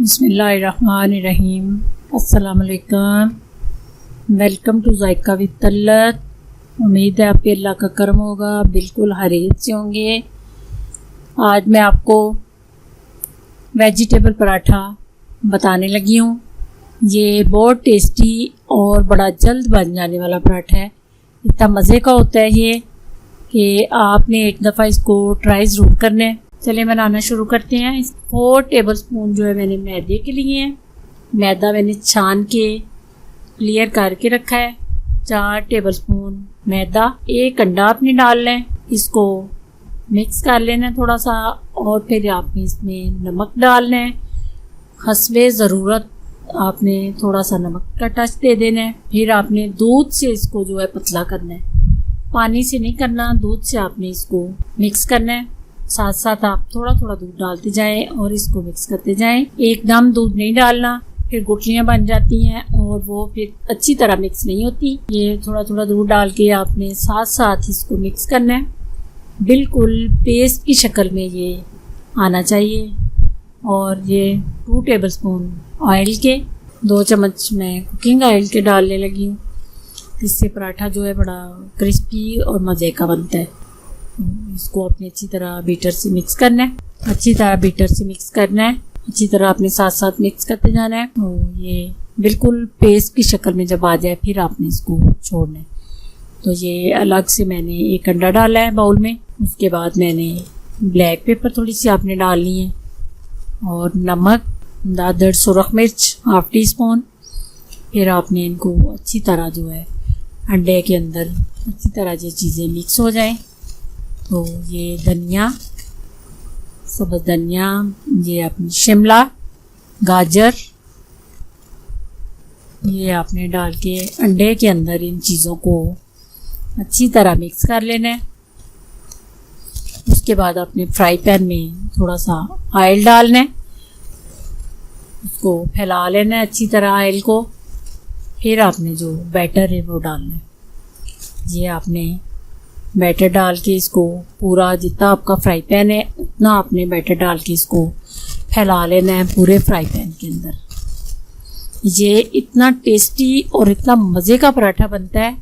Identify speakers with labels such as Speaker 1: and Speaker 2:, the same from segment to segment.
Speaker 1: बिस्मिल्लाहिर्रहमानिर्रहीम। अस्सलामुअलैकुम। Welcome to JICA with तल्लत। उम्मीद है आपके अल्लाह का करम होगा, बिल्कुल खैरियत से होंगे। आज मैं आपको वेजिटेबल पराठा बताने लगी हूँ। ये बहुत टेस्टी और बड़ा जल्द बन जाने वाला पराठा है। इतना मज़े का होता है ये कि आपने एक दफ़ा इसको ट्राई ज़रूर करना है। चलिए बनाना शुरू करते हैं। 4 टेबलस्पून जो है मैंने मैदे के लिए हैं। मैदा मैंने छान के क्लियर करके रखा है। 4 टेबलस्पून मैदा, 1 अंडा आपने डालना है। इसको मिक्स कर लेना है थोड़ा सा, और फिर आपने इसमें नमक डालना है। हस्बे ज़रूरत आपने थोड़ा सा नमक का टच दे देना है। फिर आपने दूध से इसको जो है पतला करना है, पानी से नहीं करना, दूध से आपने इसको मिक्स करना है। साथ साथ आप थोड़ा थोड़ा दूध डालते जाएं और इसको मिक्स करते जाएं। एकदम दूध नहीं डालना, फिर गुठलियाँ बन जाती हैं और वो फिर अच्छी तरह मिक्स नहीं होती। ये थोड़ा थोड़ा दूध डाल के आपने साथ साथ इसको मिक्स करना है। बिल्कुल पेस्ट की शक्ल में ये आना चाहिए। और ये 2 टेबलस्पून ऑयल के, 2 चम्मच मैं कुकिंग ऑयल के डालने लगी हूँ। इससे पराठा जो है बड़ा क्रिस्पी और मज़े का बनता है। इसको अपने अच्छी तरह बीटर से मिक्स करना है। अच्छी तरह बीटर से मिक्स करना है, अच्छी तरह अपने साथ साथ मिक्स करते जाना है। तो ये बिल्कुल पेस्ट की शक्ल में जब आ जाए फिर आपने इसको छोड़ना है। तो ये अलग से मैंने 1 अंडा डाला है बाउल में। उसके बाद मैंने ब्लैक पेपर थोड़ी सी आपने डालनी है, और नमक, दादर सुरख मिर्च 1/2 टीस्पून। फिर आपने इनको अच्छी तरह जो है अंडे के अंदर अच्छी तरह ये चीज़ें मिक्स हो जाएं। तो ये धनिया, सब्ज़ धनिया, ये अपनी शिमला, गाजर, ये आपने डाल के अंडे के अंदर इन चीज़ों को अच्छी तरह मिक्स कर लेना है। उसके बाद आपने फ्राई पैन में थोड़ा सा ऑयल डालना है, उसको फैला लेना है अच्छी तरह ऑयल को। फिर आपने जो बैटर है वो डालना है। ये आपने बैटर डाल के इसको पूरा, जितना आपका फ्राई पैन है उतना आपने बैटर डाल के इसको फैला लेना है पूरे फ्राई पैन के अंदर। ये इतना टेस्टी और इतना मज़े का पराठा बनता है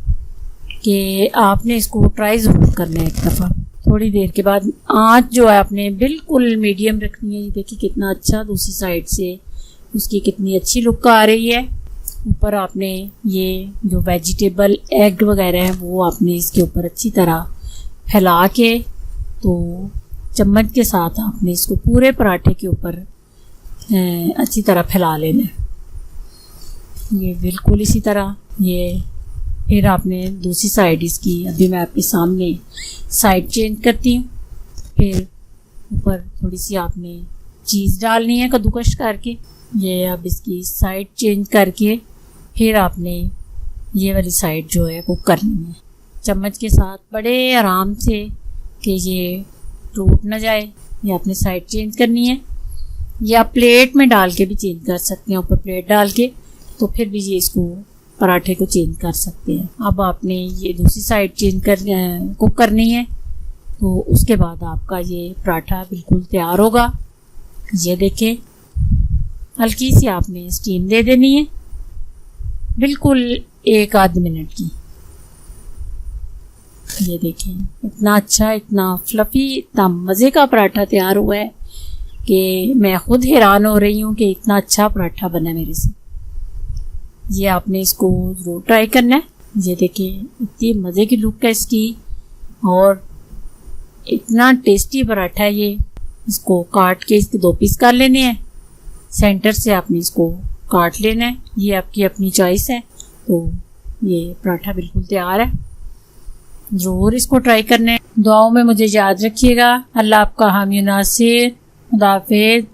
Speaker 1: कि आपने इसको ट्राई ज़रूर करना है एक दफ़ा। थोड़ी देर के बाद आँच जो है आपने बिल्कुल मीडियम रखनी है। ये देखिए कितना अच्छा दूसरी साइड से उसकी कितनी अच्छी लुक आ रही है। ऊपर आपने ये जो वेजिटेबल एग वगैरह है वो आपने इसके ऊपर अच्छी तरह फैला के, तो चम्मच के साथ आपने इसको पूरे पराठे के ऊपर अच्छी तरह फैला लेना है। ये बिल्कुल इसी तरह ये। फिर आपने दूसरी साइड इसकी, अभी मैं आपके सामने साइड चेंज करती हूँ। फिर ऊपर थोड़ी सी आपने चीज़ डालनी है कद्दूकश करके। ये अब इसकी साइड चेंज करके फिर आपने ये वाली साइड जो है कुक करनी है चम्मच के साथ, बड़े आराम से कि ये टूट ना जाए। ये आपने साइड चेंज करनी है, या प्लेट में डाल के भी चेंज कर सकते हैं, ऊपर प्लेट डाल के, तो फिर भी ये इसको पराठे को चेंज कर सकते हैं। अब आपने ये दूसरी साइड चेंज कर कुक करनी है। तो उसके बाद आपका ये पराठा बिल्कुल तैयार होगा। ये देखें, हल्की सी आपने स्टीम दे देनी है, बिल्कुल 1-8 मिनट की। ये देखें इतना अच्छा, इतना फ्लफी, इतना मज़े का पराठा तैयार हुआ है कि मैं खुद हैरान हो रही हूँ कि इतना अच्छा पराठा बना मेरे से। ये आपने इसको ज़रूर ट्राई करना है। ये देखिए इतनी मज़े की लुक है इसकी, और इतना टेस्टी पराठा है ये। इसको काट के इसके 2 पीस कर लेने हैं। सेंटर से आपने इसको काट लेना है, ये आपकी अपनी चॉइस है। तो ये पराठा बिल्कुल तैयार है, ज़रूर इसको ट्राई करना है। दुआओं में मुझे याद रखिएगा। अल्लाह आपका हामी नासिर। खुदा हाफिज़।